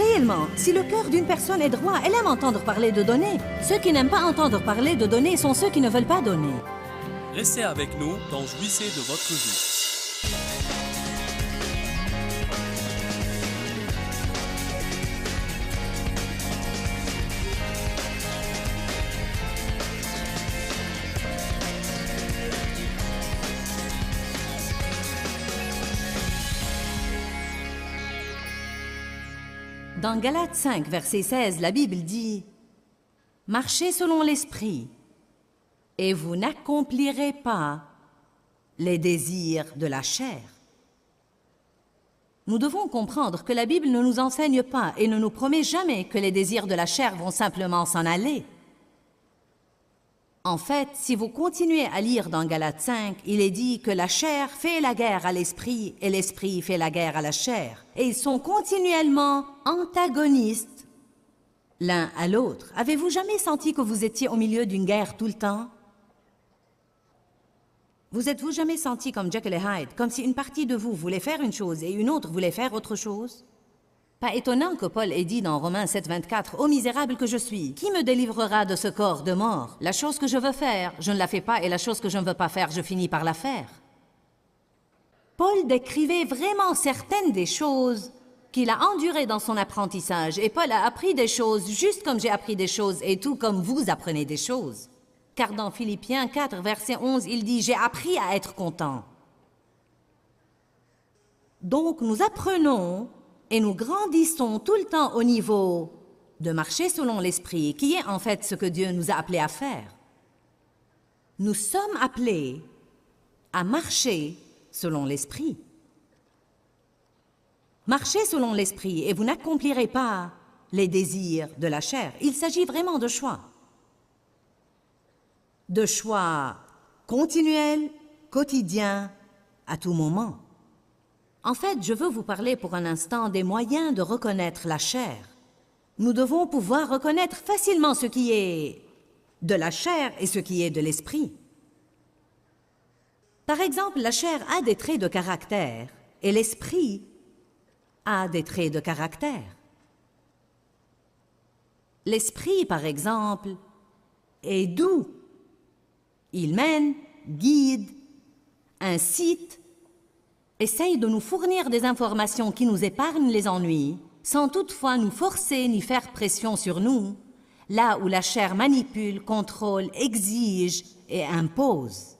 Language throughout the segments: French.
Réellement, si le cœur d'une personne est droit, elle aime entendre parler de donner. Ceux qui n'aiment pas entendre parler de donner sont ceux qui ne veulent pas donner. Restez avec nous dans Jouissez de votre vie. Dans Galates 5, verset 16, la Bible dit « Marchez selon l'esprit, et vous n'accomplirez pas les désirs de la chair. » Nous devons comprendre que la Bible ne nous enseigne pas et ne nous promet jamais que les désirs de la chair vont simplement s'en aller. En fait, si vous continuez à lire dans Galates 5, il est dit que la chair fait la guerre à l'esprit et l'esprit fait la guerre à la chair. Et ils sont continuellement antagonistes l'un à l'autre. Avez-vous jamais senti que vous étiez au milieu d'une guerre tout le temps? Vous êtes-vous jamais senti comme Jekyll et Hyde, comme si une partie de vous voulait faire une chose et une autre voulait faire autre chose? Pas étonnant que Paul ait dit dans Romains 7, 24, « Ô misérable que je suis, qui me délivrera de ce corps de mort? La chose que je veux faire, je ne la fais pas, et la chose que je ne veux pas faire, je finis par la faire. » Paul décrivait vraiment certaines des choses qu'il a endurées dans son apprentissage, et Paul a appris des choses juste comme j'ai appris des choses, et tout comme vous apprenez des choses. Car dans Philippiens 4, verset 11, il dit « J'ai appris à être content. » Donc nous apprenons et nous grandissons tout le temps au niveau de marcher selon l'esprit, qui est en fait ce que Dieu nous a appelés à faire. Nous sommes appelés à marcher selon l'esprit. Marchez selon l'esprit et vous n'accomplirez pas les désirs de la chair. Il s'agit vraiment de choix. De choix continuels, quotidiens, à tout moment. En fait, je veux vous parler pour un instant des moyens de reconnaître la chair. Nous devons pouvoir reconnaître facilement ce qui est de la chair et ce qui est de l'esprit. Par exemple, la chair a des traits de caractère et l'esprit a des traits de caractère. L'esprit, par exemple, est doux. Il mène, guide, incite, essaye de nous fournir des informations qui nous épargnent les ennuis, sans toutefois nous forcer ni faire pression sur nous, là où la chair manipule, contrôle, exige et impose.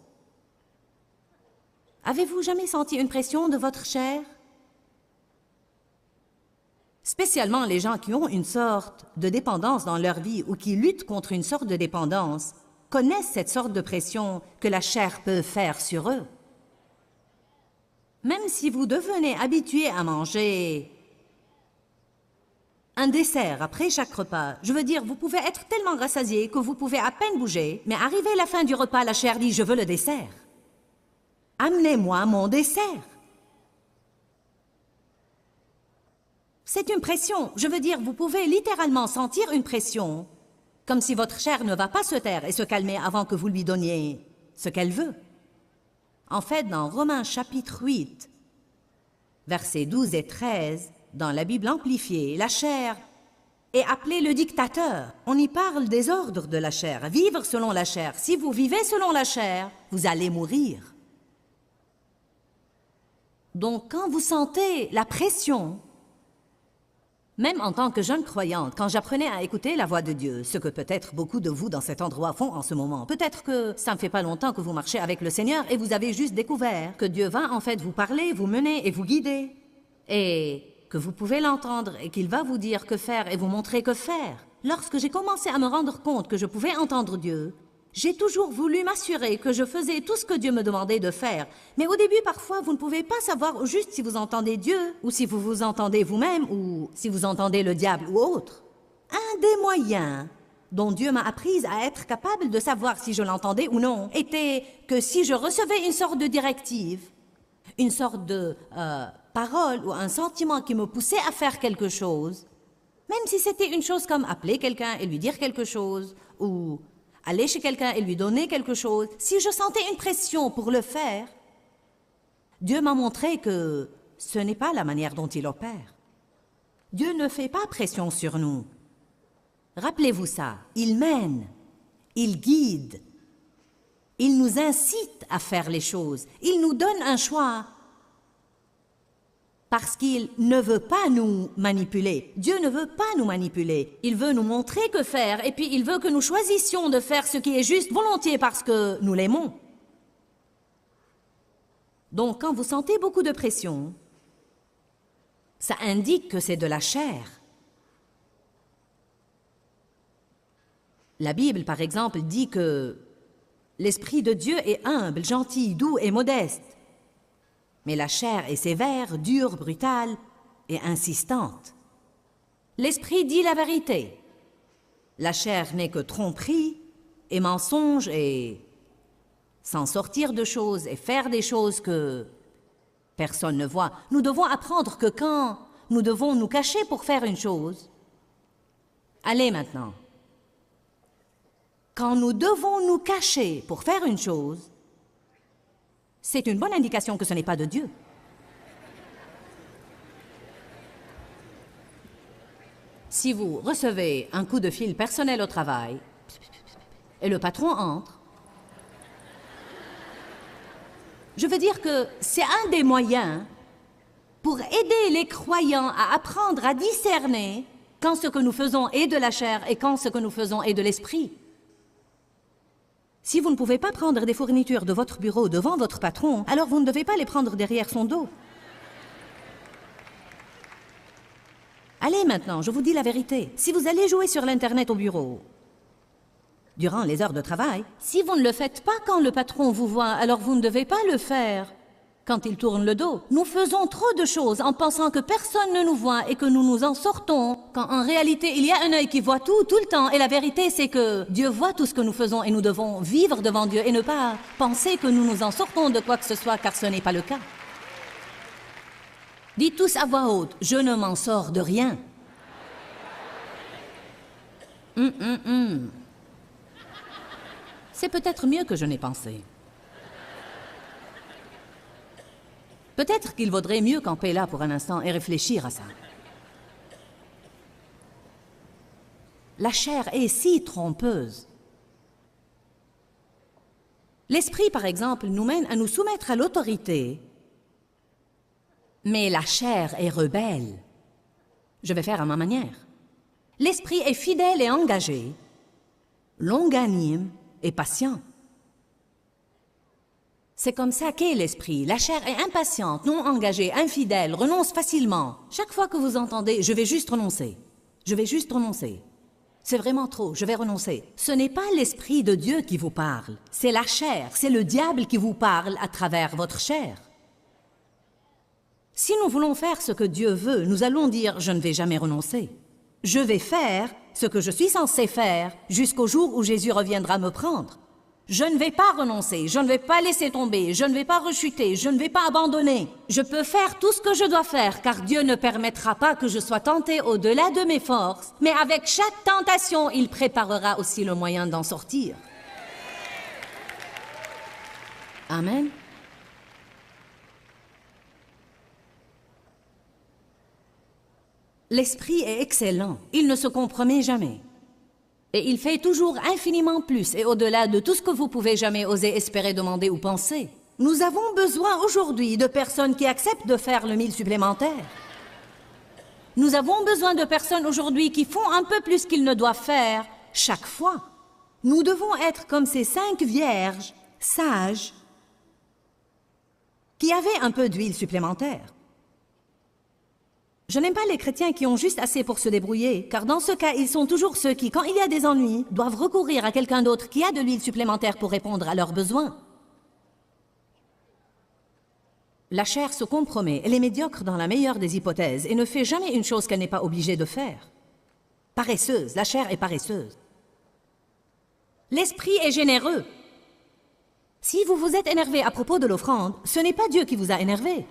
Avez-vous jamais senti une pression de votre chair? Spécialement les gens qui ont une sorte de dépendance dans leur vie ou qui luttent contre une sorte de dépendance connaissent cette sorte de pression que la chair peut faire sur eux. Même si vous devenez habitué à manger un dessert après chaque repas, je veux dire, vous pouvez être tellement rassasié que vous pouvez à peine bouger, mais arrivé la fin du repas, la chair dit « Je veux le dessert. Amenez-moi mon dessert. » C'est une pression. Je veux dire, vous pouvez littéralement sentir une pression, comme si votre chair ne va pas se taire et se calmer avant que vous lui donniez ce qu'elle veut. En fait, dans Romains chapitre 8, versets 12 et 13, dans la Bible amplifiée, la chair est appelée le dictateur. On y parle des ordres de la chair, vivre selon la chair. Si vous vivez selon la chair, vous allez mourir. Donc, quand vous sentez la pression, même en tant que jeune croyante, quand j'apprenais à écouter la voix de Dieu, ce que peut-être beaucoup de vous dans cet endroit font en ce moment, peut-être que ça ne fait pas longtemps que vous marchez avec le Seigneur et vous avez juste découvert que Dieu va en fait vous parler, vous mener et vous guider, et que vous pouvez l'entendre et qu'il va vous dire que faire et vous montrer que faire. Lorsque j'ai commencé à me rendre compte que je pouvais entendre Dieu, j'ai toujours voulu m'assurer que je faisais tout ce que Dieu me demandait de faire. Mais au début, parfois, vous ne pouvez pas savoir au juste si vous entendez Dieu, ou si vous vous entendez vous-même, ou si vous entendez le diable ou autre. Un des moyens dont Dieu m'a apprise à être capable de savoir si je l'entendais ou non était que si je recevais une sorte de directive, une sorte de parole ou un sentiment qui me poussait à faire quelque chose, même si c'était une chose comme appeler quelqu'un et lui dire quelque chose, ou aller chez quelqu'un et lui donner quelque chose, si je sentais une pression pour le faire, Dieu m'a montré que ce n'est pas la manière dont il opère. Dieu ne fait pas pression sur nous. Rappelez-vous ça, il mène, il guide, il nous incite à faire les choses, il nous donne un choix. Parce qu'il ne veut pas nous manipuler. Dieu ne veut pas nous manipuler. Il veut nous montrer que faire, et puis il veut que nous choisissions de faire ce qui est juste volontiers parce que nous l'aimons. Donc, quand vous sentez beaucoup de pression, ça indique que c'est de la chair. La Bible, par exemple, dit que l'Esprit de Dieu est humble, gentil, doux et modeste. Mais la chair est sévère, dure, brutale et insistante. L'Esprit dit la vérité. La chair n'est que tromperie et mensonge et s'en sortir de choses et faire des choses que personne ne voit. Nous devons apprendre que quand nous devons nous cacher pour faire une chose, allez maintenant. Quand nous devons nous cacher pour faire une chose, c'est une bonne indication que ce n'est pas de Dieu. Si vous recevez un coup de fil personnel au travail et le patron entre, je veux dire que c'est un des moyens pour aider les croyants à apprendre à discerner quand ce que nous faisons est de la chair et quand ce que nous faisons est de l'esprit. Si vous ne pouvez pas prendre des fournitures de votre bureau devant votre patron, alors vous ne devez pas les prendre derrière son dos. Allez maintenant, je vous dis la vérité. Si vous allez jouer sur l'Internet au bureau, durant les heures de travail, si vous ne le faites pas quand le patron vous voit, alors vous ne devez pas le faire quand il tourne le dos. Nous faisons trop de choses en pensant que personne ne nous voit et que nous nous en sortons, quand en réalité il y a un œil qui voit tout le temps. Et la vérité, c'est que Dieu voit tout ce que nous faisons et nous devons vivre devant Dieu et ne pas penser que nous nous en sortons de quoi que ce soit, car ce n'est pas le cas. Dites tous à voix haute, je ne m'en sors de rien. C'est peut-être mieux que je n'ai pensé. Peut-être qu'il vaudrait mieux camper là pour un instant et réfléchir à ça. La chair est si trompeuse. L'esprit, par exemple, nous mène à nous soumettre à l'autorité, mais la chair est rebelle. Je vais faire à ma manière. L'esprit est fidèle et engagé, longanime et patient. C'est comme ça qu'est l'esprit. La chair est impatiente, non engagée, infidèle, renonce facilement. Chaque fois que vous entendez « je vais juste renoncer »,« je vais juste renoncer », c'est vraiment trop, je vais renoncer. Ce n'est pas l'Esprit de Dieu qui vous parle, c'est la chair, c'est le diable qui vous parle à travers votre chair. Si nous voulons faire ce que Dieu veut, nous allons dire « je ne vais jamais renoncer ». Je vais faire ce que je suis censé faire jusqu'au jour où Jésus reviendra me prendre. Je ne vais pas renoncer, je ne vais pas laisser tomber, je ne vais pas rechuter, je ne vais pas abandonner. Je peux faire tout ce que je dois faire, car Dieu ne permettra pas que je sois tenté au-delà de mes forces. Mais avec chaque tentation, il préparera aussi le moyen d'en sortir. Amen. L'esprit est excellent, il ne se compromet jamais. Et il fait toujours infiniment plus et au-delà de tout ce que vous pouvez jamais oser espérer, demander ou penser. Nous avons besoin aujourd'hui de personnes qui acceptent de faire le 1000 supplémentaire. Nous avons besoin de personnes aujourd'hui qui font un peu plus qu'ils ne doivent faire chaque fois. Nous devons être comme ces 5 vierges sages qui avaient un peu d'huile supplémentaire. Je n'aime pas les chrétiens qui ont juste assez pour se débrouiller, car dans ce cas, ils sont toujours ceux qui, quand il y a des ennuis, doivent recourir à quelqu'un d'autre qui a de l'huile supplémentaire pour répondre à leurs besoins. La chair se compromet, elle est médiocre dans la meilleure des hypothèses et ne fait jamais une chose qu'elle n'est pas obligée de faire. Paresseuse, la chair est paresseuse. L'esprit est généreux. Si vous vous êtes énervé à propos de l'offrande, ce n'est pas Dieu qui vous a énervé.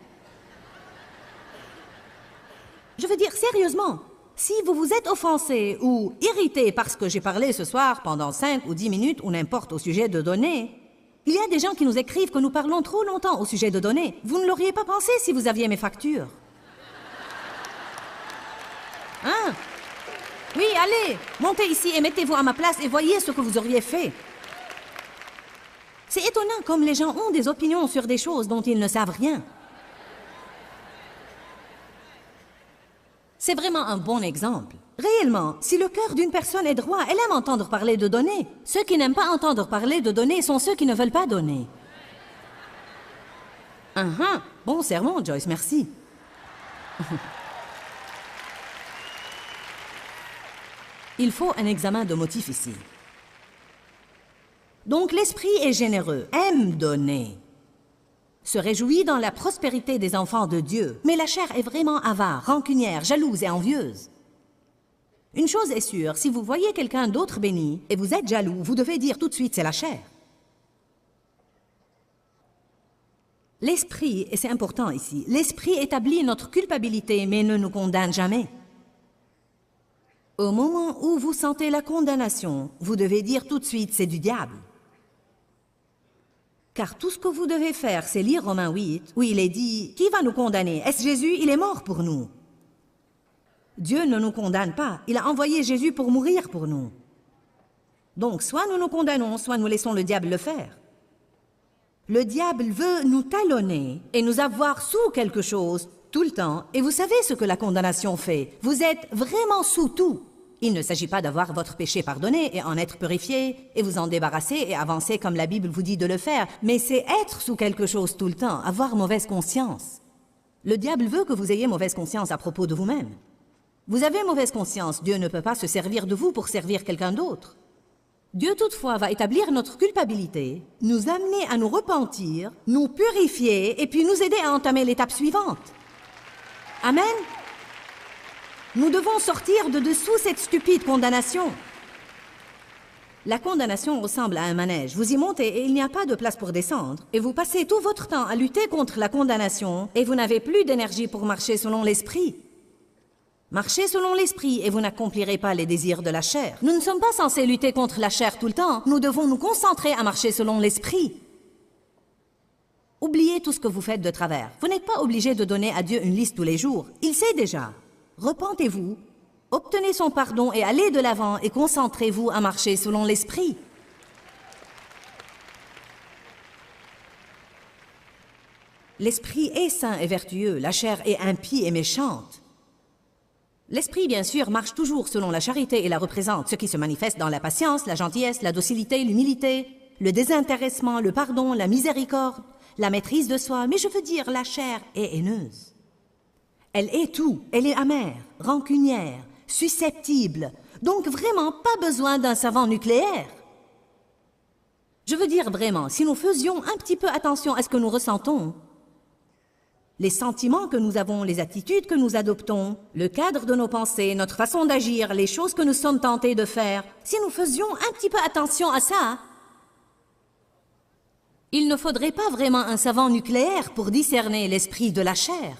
Je veux dire, sérieusement, si vous vous êtes offensé ou irrité parce que j'ai parlé ce soir pendant 5 ou 10 minutes ou n'importe au sujet de données, il y a des gens qui nous écrivent que nous parlons trop longtemps au sujet de données. Vous ne l'auriez pas pensé si vous aviez mes factures. Hein? Oui, allez, montez ici et mettez-vous à ma place et voyez ce que vous auriez fait. C'est étonnant comme les gens ont des opinions sur des choses dont ils ne savent rien. C'est vraiment un bon exemple. Réellement, si le cœur d'une personne est droit, elle aime entendre parler de donner. Ceux qui n'aiment pas entendre parler de donner sont ceux qui ne veulent pas donner. Bon sermon, Joyce, merci. Il faut un examen de motif ici. Donc l'esprit est généreux, aime donner, se réjouit dans la prospérité des enfants de Dieu, mais la chair est vraiment avare, rancunière, jalouse et envieuse. Une chose est sûre, si vous voyez quelqu'un d'autre béni et vous êtes jaloux, vous devez dire tout de suite c'est la chair. L'esprit, et c'est important ici, l'esprit établit notre culpabilité mais ne nous condamne jamais. Au moment où vous sentez la condamnation, vous devez dire tout de suite c'est du diable. Car tout ce que vous devez faire, c'est lire Romains 8, où il est dit « Qui va nous condamner? Est-ce Jésus? Il est mort pour nous. » Dieu ne nous condamne pas. Il a envoyé Jésus pour mourir pour nous. Donc, soit nous nous condamnons, soit nous laissons le diable le faire. Le diable veut nous talonner et nous avoir sous quelque chose tout le temps. Et vous savez ce que la condamnation fait. Vous êtes vraiment sous tout. Il ne s'agit pas d'avoir votre péché pardonné et en être purifié et vous en débarrasser et avancer comme la Bible vous dit de le faire, mais c'est être sous quelque chose tout le temps, avoir mauvaise conscience. Le diable veut que vous ayez mauvaise conscience à propos de vous-même. Vous avez mauvaise conscience, Dieu ne peut pas se servir de vous pour servir quelqu'un d'autre. Dieu toutefois va établir notre culpabilité, nous amener à nous repentir, nous purifier et puis nous aider à entamer l'étape suivante. Amen. Nous devons sortir de dessous cette stupide condamnation. La condamnation ressemble à un manège. Vous y montez et il n'y a pas de place pour descendre. Et vous passez tout votre temps à lutter contre la condamnation et vous n'avez plus d'énergie pour marcher selon l'esprit. Marchez selon l'esprit et vous n'accomplirez pas les désirs de la chair. Nous ne sommes pas censés lutter contre la chair tout le temps. Nous devons nous concentrer à marcher selon l'esprit. Oubliez tout ce que vous faites de travers. Vous n'êtes pas obligé de donner à Dieu une liste tous les jours. Il sait déjà. Repentez-vous, obtenez son pardon et allez de l'avant et concentrez-vous à marcher selon l'esprit. L'esprit est saint et vertueux, la chair est impie et méchante. L'esprit, bien sûr, marche toujours selon la charité et la représente, ce qui se manifeste dans la patience, la gentillesse, la docilité, l'humilité, le désintéressement, le pardon, la miséricorde, la maîtrise de soi. Mais je veux dire, la chair est haineuse. Elle est tout, elle est amère, rancunière, susceptible, donc vraiment pas besoin d'un savant nucléaire. Je veux dire vraiment, si nous faisions un petit peu attention à ce que nous ressentons, les sentiments que nous avons, les attitudes que nous adoptons, le cadre de nos pensées, notre façon d'agir, les choses que nous sommes tentés de faire, si nous faisions un petit peu attention à ça, il ne faudrait pas vraiment un savant nucléaire pour discerner l'esprit de la chair.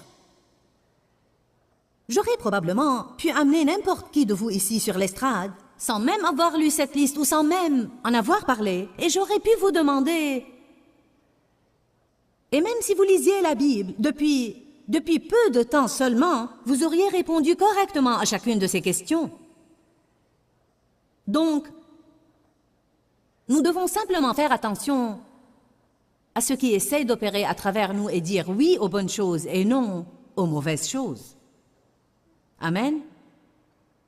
J'aurais probablement pu amener n'importe qui de vous ici sur l'estrade, sans même avoir lu cette liste ou sans même en avoir parlé, et j'aurais pu vous demander... Et même si vous lisiez la Bible depuis peu de temps seulement, vous auriez répondu correctement à chacune de ces questions. Donc, nous devons simplement faire attention à ce qui essaie d'opérer à travers nous et dire oui aux bonnes choses et non aux mauvaises choses. Amen.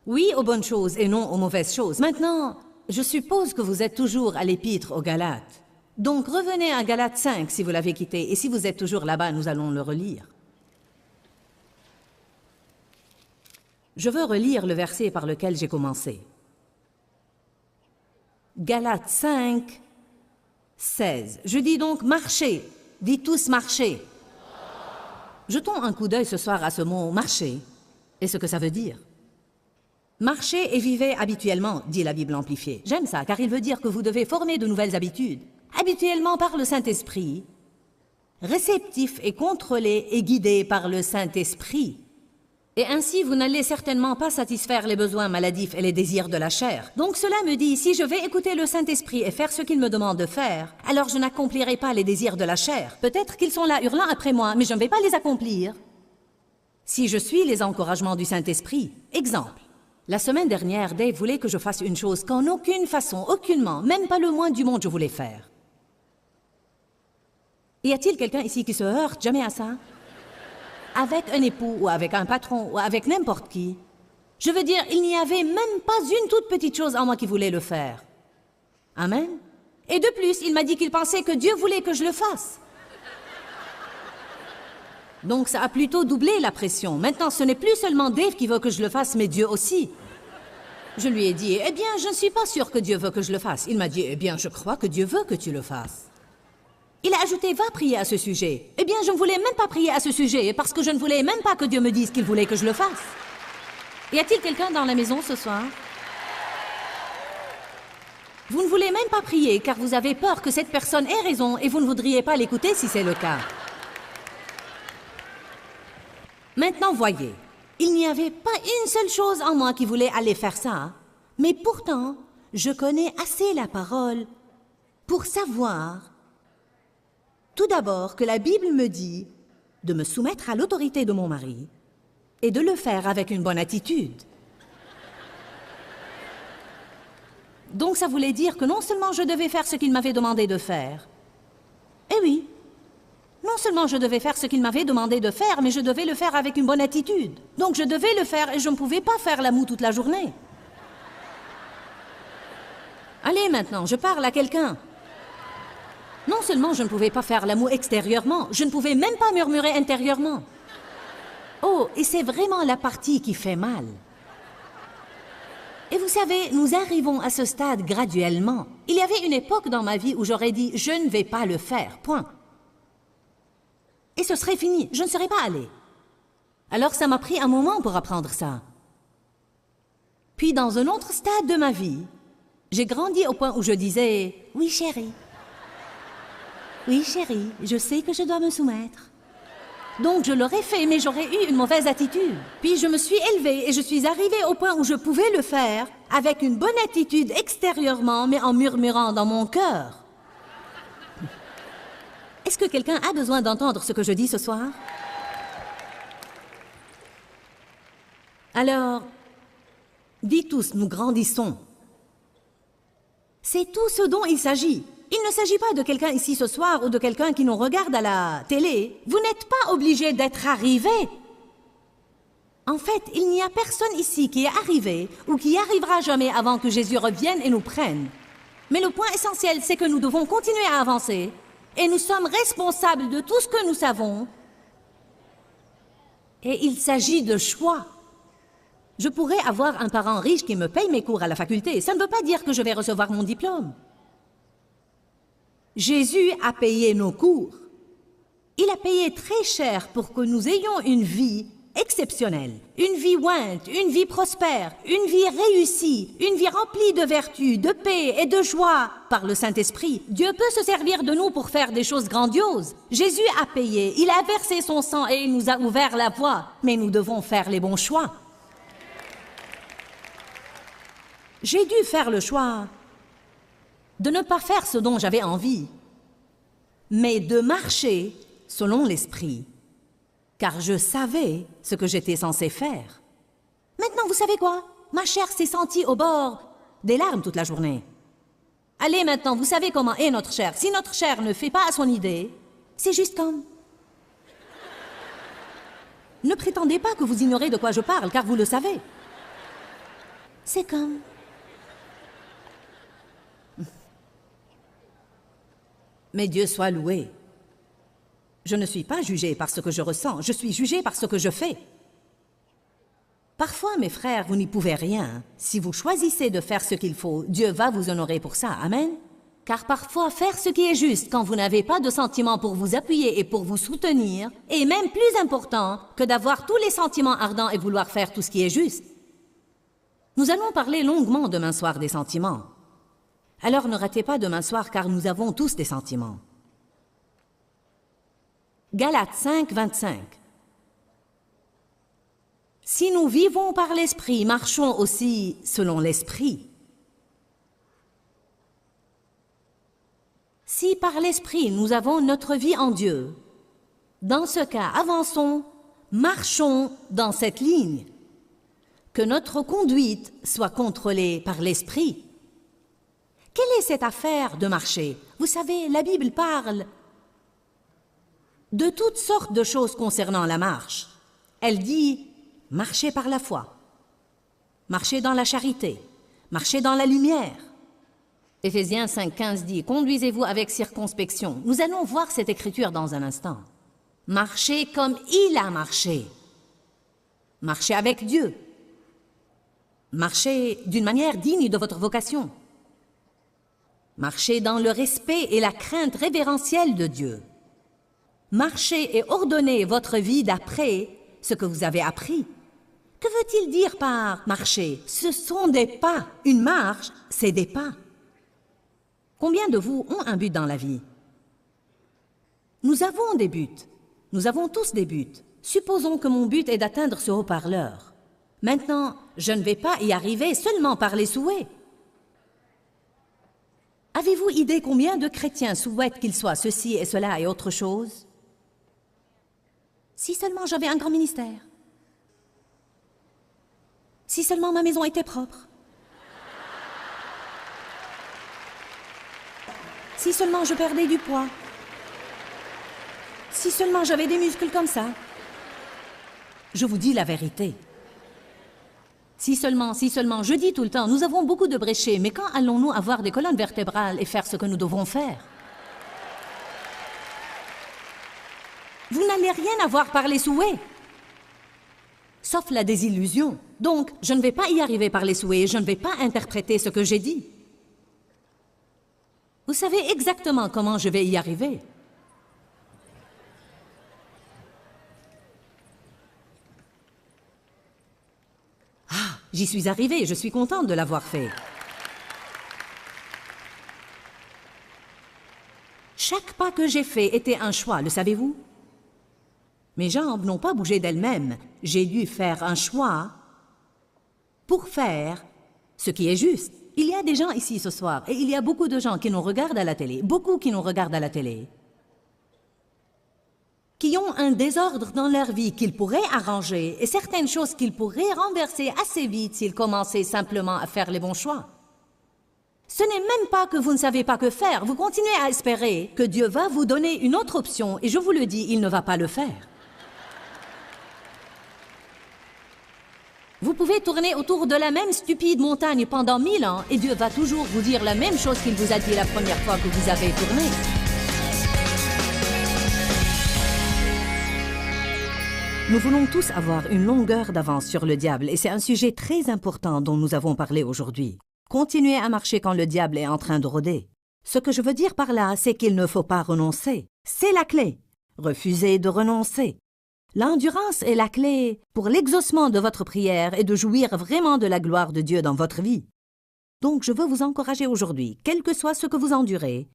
Oui aux bonnes choses et non aux mauvaises choses. Maintenant, je suppose que vous êtes toujours à l'épître aux Galates. Donc revenez à Galates 5 si vous l'avez quitté, et si vous êtes toujours là-bas, nous allons le relire. Je veux relire le verset par lequel j'ai commencé. Galates 5, 16. Je dis donc marchez. Dites tous marchez. Jetons un coup d'œil ce soir à ce mot marcher et ce que ça veut dire. Marchez et vivez habituellement, dit la Bible amplifiée. J'aime ça, car il veut dire que vous devez former de nouvelles habitudes. Habituellement par le Saint-Esprit, réceptif et contrôlé et guidé par le Saint-Esprit. Et ainsi, vous n'allez certainement pas satisfaire les besoins maladifs et les désirs de la chair. Donc cela me dit, si je vais écouter le Saint-Esprit et faire ce qu'il me demande de faire, alors je n'accomplirai pas les désirs de la chair. Peut-être qu'ils sont là hurlant après moi, mais je ne vais pas les accomplir. Si je suis les encouragements du Saint-Esprit, exemple, la semaine dernière, Dave voulait que je fasse une chose qu'en aucune façon, aucunement, même pas le moins du monde je voulais faire. Y a-t-il quelqu'un ici qui se heurte jamais à ça? Avec un époux, ou avec un patron, ou avec n'importe qui. Je veux dire, il n'y avait même pas une toute petite chose en moi qui voulait le faire. Amen. Et de plus, il m'a dit qu'il pensait que Dieu voulait que je le fasse. Donc ça a plutôt doublé la pression. Maintenant, ce n'est plus seulement Dave qui veut que je le fasse, mais Dieu aussi. Je lui ai dit, eh bien, je ne suis pas sûre que Dieu veut que je le fasse. Il m'a dit, eh bien, je crois que Dieu veut que tu le fasses. Il a ajouté, va prier à ce sujet. Eh bien, je ne voulais même pas prier à ce sujet, parce que je ne voulais même pas que Dieu me dise qu'il voulait que je le fasse. Y a-t-il quelqu'un dans la maison ce soir? Vous ne voulez même pas prier, car vous avez peur que cette personne ait raison, et vous ne voudriez pas l'écouter si c'est le cas. Maintenant, voyez, il n'y avait pas une seule chose en moi qui voulait aller faire ça, mais pourtant, je connais assez la parole pour savoir, tout d'abord, que la Bible me dit de me soumettre à l'autorité de mon mari et de le faire avec une bonne attitude. Donc ça voulait dire que non seulement je devais faire ce qu'il m'avait demandé de faire, eh oui, non seulement je devais faire ce qu'il m'avait demandé de faire, mais je devais le faire avec une bonne attitude. Donc je devais le faire et je ne pouvais pas faire la moue toute la journée. Allez maintenant, je parle à quelqu'un. Non seulement je ne pouvais pas faire la moue extérieurement, je ne pouvais même pas murmurer intérieurement. Oh, et c'est vraiment la partie qui fait mal. Et vous savez, nous arrivons à ce stade graduellement. Il y avait une époque dans ma vie où j'aurais dit « je ne vais pas le faire », point. Et ce serait fini, je ne serais pas allée. Alors ça m'a pris un moment pour apprendre ça. Puis dans un autre stade de ma vie, j'ai grandi au point où je disais « oui chérie, oui chérie, je sais que je dois me soumettre ». Donc je l'aurais fait, mais j'aurais eu une mauvaise attitude. Puis je me suis élevée et je suis arrivée au point où je pouvais le faire avec une bonne attitude extérieurement, mais en murmurant dans mon cœur. Est-ce que quelqu'un a besoin d'entendre ce que je dis ce soir? Alors, dites tous, nous grandissons. C'est tout ce dont il s'agit. Il ne s'agit pas de quelqu'un ici ce soir ou de quelqu'un qui nous regarde à la télé. Vous n'êtes pas obligé d'être arrivé. En fait, il n'y a personne ici qui est arrivé ou qui arrivera jamais avant que Jésus revienne et nous prenne. Mais le point essentiel, c'est que nous devons continuer à avancer. Et nous sommes responsables de tout ce que nous savons. Et il s'agit de choix. Je pourrais avoir un parent riche qui me paye mes cours à la faculté. Ça ne veut pas dire que je vais recevoir mon diplôme. Jésus a payé nos cours. Il a payé très cher pour que nous ayons une vie exceptionnelle, une vie ointe, une vie prospère, une vie réussie, une vie remplie de vertu, de paix et de joie par le Saint-Esprit. Dieu peut se servir de nous pour faire des choses grandioses. Jésus a payé, il a versé son sang et il nous a ouvert la voie, mais nous devons faire les bons choix. J'ai dû faire le choix de ne pas faire ce dont j'avais envie, mais de marcher selon l'Esprit, car je savais ce que j'étais censé faire. Maintenant, vous savez quoi? Ma chair s'est sentie au bord des larmes toute la journée. Allez maintenant, vous savez comment est notre chair. Si notre chair ne fait pas à son idée, c'est juste comme... Ne prétendez pas que vous ignorez de quoi je parle, car vous le savez. C'est comme... Mais Dieu soit loué. Je ne suis pas jugée par ce que je ressens, je suis jugée par ce que je fais. Parfois, mes frères, vous n'y pouvez rien. Si vous choisissez de faire ce qu'il faut, Dieu va vous honorer pour ça. Amen. Car parfois, faire ce qui est juste quand vous n'avez pas de sentiments pour vous appuyer et pour vous soutenir est même plus important que d'avoir tous les sentiments ardents et vouloir faire tout ce qui est juste. Nous allons parler longuement demain soir des sentiments. Alors ne ratez pas demain soir, car nous avons tous des sentiments. Galates 5, 25. Si nous vivons par l'Esprit, marchons aussi selon l'Esprit. Si par l'Esprit nous avons notre vie en Dieu, dans ce cas, avançons Marchons dans cette ligne. Que notre conduite soit contrôlée par l'Esprit. Quelle est cette affaire de marcher? Vous savez, la Bible parle de toutes sortes de choses concernant la marche. Elle dit « marcher par la foi »,« marcher dans la charité »,« marcher dans la lumière ». Éphésiens 5,15 dit « conduisez-vous avec circonspection ». Nous allons voir cette écriture dans un instant. Marchez comme il a marché. Marchez avec Dieu. Marchez d'une manière digne de votre vocation. Marchez dans le respect et la crainte révérentielle de Dieu. Marchez et ordonnez votre vie d'après ce que vous avez appris. Que veut-il dire par marcher? Ce sont des pas. Une marche, c'est des pas. Combien de vous ont un but dans la vie? Nous avons des buts. Nous avons tous des buts. Supposons que mon but est d'atteindre ce haut-parleur. Maintenant, je ne vais pas y arriver seulement par les souhaits. Avez-vous idée combien de chrétiens souhaitent qu'il soit ceci et cela et autre chose? Si seulement j'avais un grand ministère. Si seulement ma maison était propre. Si seulement je perdais du poids. Si seulement j'avais des muscles comme ça. Je vous dis la vérité. Si seulement, je dis tout le temps, nous avons beaucoup de bréchés, mais quand allons-nous avoir des colonnes vertébrales et faire ce que nous devons faire? Vous n'allez rien avoir par les souhaits, sauf la désillusion. Donc, je ne vais pas y arriver par les souhaits, je ne vais pas interpréter ce que j'ai dit. Vous savez exactement comment je vais y arriver. Ah, j'y suis arrivée, je suis contente de l'avoir fait. Chaque pas que j'ai fait était un choix, le savez-vous? Mes jambes n'ont pas bougé d'elles-mêmes. J'ai dû faire un choix pour faire ce qui est juste. Il y a des gens ici ce soir, et il y a beaucoup de gens qui nous regardent à la télé, qui ont un désordre dans leur vie qu'ils pourraient arranger, et certaines choses qu'ils pourraient renverser assez vite s'ils commençaient simplement à faire les bons choix. Ce n'est même pas que vous ne savez pas que faire, vous continuez à espérer que Dieu va vous donner une autre option, et je vous le dis, il ne va pas le faire. Vous pouvez tourner autour de la même stupide montagne pendant 1000 ans et Dieu va toujours vous dire la même chose qu'il vous a dit la première fois que vous avez tourné. Nous voulons tous avoir une longueur d'avance sur le diable et c'est un sujet très important dont nous avons parlé aujourd'hui. Continuez à marcher quand le diable est en train de rôder. Ce que je veux dire par là, c'est qu'il ne faut pas renoncer. C'est la clé. Refusez de renoncer. L'endurance est la clé pour l'exaucement de votre prière et de jouir vraiment de la gloire de Dieu dans votre vie. Donc, je veux vous encourager aujourd'hui, quel que soit ce que vous endurez,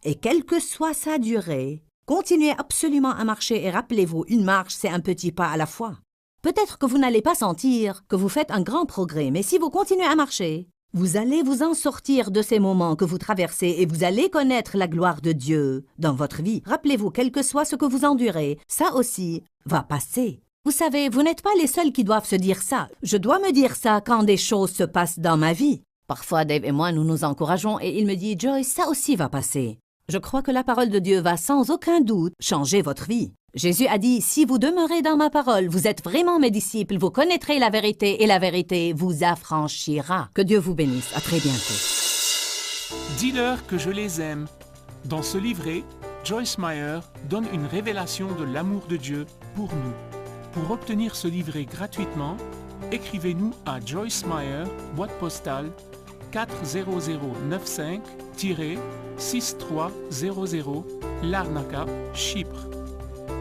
et quelle que soit sa durée, continuez absolument à marcher et rappelez-vous, une marche, c'est un petit pas à la fois. Peut-être que vous n'allez pas sentir que vous faites un grand progrès, mais si vous continuez à marcher, vous allez vous en sortir de ces moments que vous traversez et vous allez connaître la gloire de Dieu dans votre vie. Rappelez-vous, quel que soit ce que vous endurez, ça aussi va passer. Vous savez, vous n'êtes pas les seuls qui doivent se dire ça. Je dois me dire ça quand des choses se passent dans ma vie. Parfois, Dave et moi, nous nous encourageons et il me dit « Joyce, ça aussi va passer ». Je crois que la parole de Dieu va sans aucun doute changer votre vie. Jésus a dit « Si vous demeurez dans ma parole, vous êtes vraiment mes disciples, vous connaîtrez la vérité et la vérité vous affranchira. » Que Dieu vous bénisse. À très bientôt. Dis-leur que je les aime. Dans ce livret, Joyce Meyer donne une révélation de l'amour de Dieu pour nous. Pour obtenir ce livret gratuitement, écrivez-nous à Joyce Meyer, boîte postale 40095-6300, Larnaca, Chypre.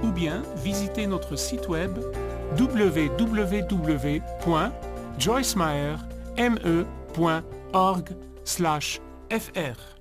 Ou bien visitez notre site web www.joycemeyer.org/fr.